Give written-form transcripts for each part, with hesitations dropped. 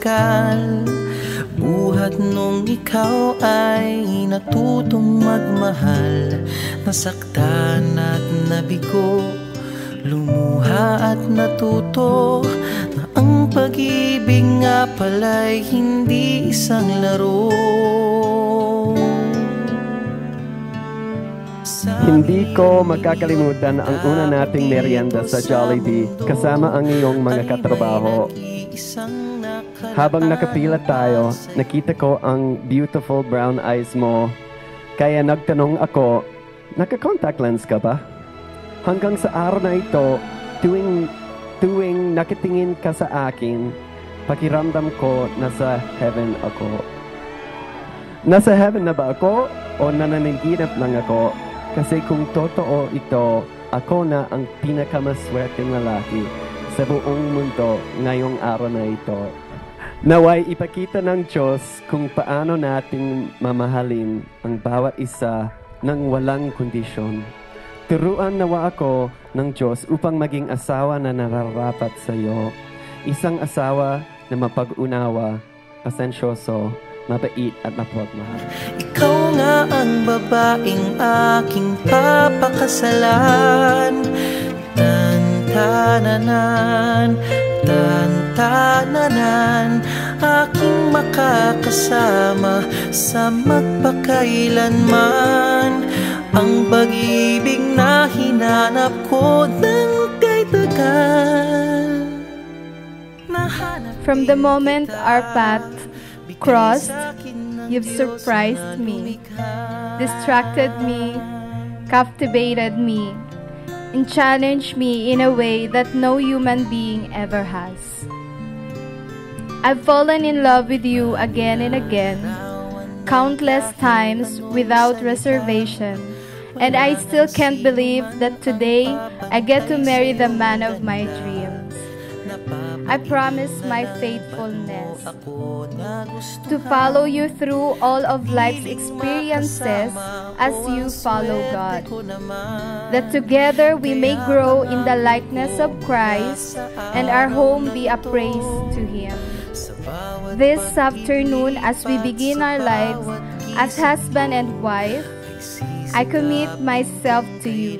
tagal. Buhat nung ikaw ay natutong magmahal, nasaktan at nabigo, lumuha at natuto na ang pag-ibig nga pala'y hindi isang laro. Hindi ko magkakalimutan ang una nating merienda sa Jollibee kasama ang iyong mga katrabaho. Habang nakapila tayo, nakita ko ang beautiful brown eyes mo. Kaya nagtanong ako, naka-contact lens ka ba? Hanggang sa araw na ito, tuwing nakatingin ka sa akin, pakiramdam ko nasa heaven ako. Nasa heaven na ba ako o nananaginip lang ako? Kasi kung totoo ito, ako na ang pinakamaswerteng lalaki sa buong mundo ngayong araw na ito. Naway ipakita ng Diyos kung paano nating mamahalin ang bawat isa ng walang kondisyon. Turuan nawa ako ng Diyos upang maging asawa na nararapat sa iyo. Isang asawa na mapag-unawa, pasensyoso, mabait at mapagmahal. Ikaw nga ang babaeng aking papakasalan. Tan-tananan, tan-tananan, aking makakasama sa magpakailanman. Ang pag-ibig na hinanap ko ng kay tagal. From the moment our path crossed, you've surprised me, distracted me, captivated me, and challenged me in a way that no human being ever has. I've fallen in love with you again and again, countless times without reservation, and I still can't believe that today I get to marry the man of my dreams. I promise my faithfulness to follow you through all of life's experiences as you follow God, that together we may grow in the likeness of Christ and our home be a praise to Him. This afternoon, as we begin our lives as husband and wife, I commit myself to you.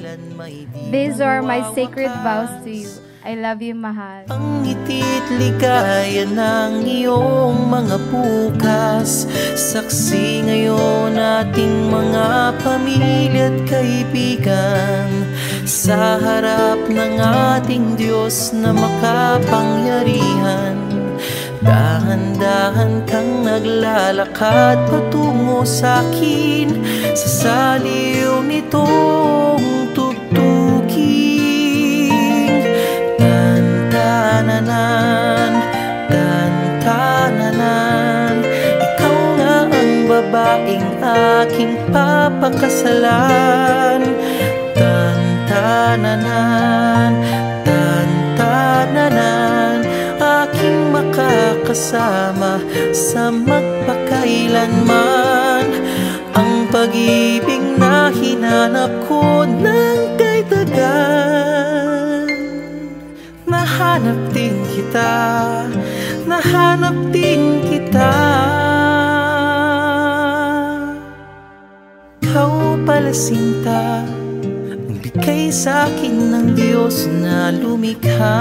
These are my sacred vows to you. I love you, mahal. Ang ngiti't ligaya ng iyong mga bukas, saksi ngayon ating mga pamilya at kaibigan, sa harap ng ating Diyos na makapangyarihan. Dahan-dahan kang naglalakad patungo sa akin, sa saliw nitong tugtugin. Tan-tananan, tan-tananan, ikaw nga ang babaeng aking papakasalan. Tan-tananan, tan-tananan, aking makakasama sa magpakailanman. Ang pag-ibig na hinanap ko ng kay tagal. Nahanap din kita, nahanap din kita. Ikaw pala sinta, ang bigay sa akin ng Diyos na lumikha.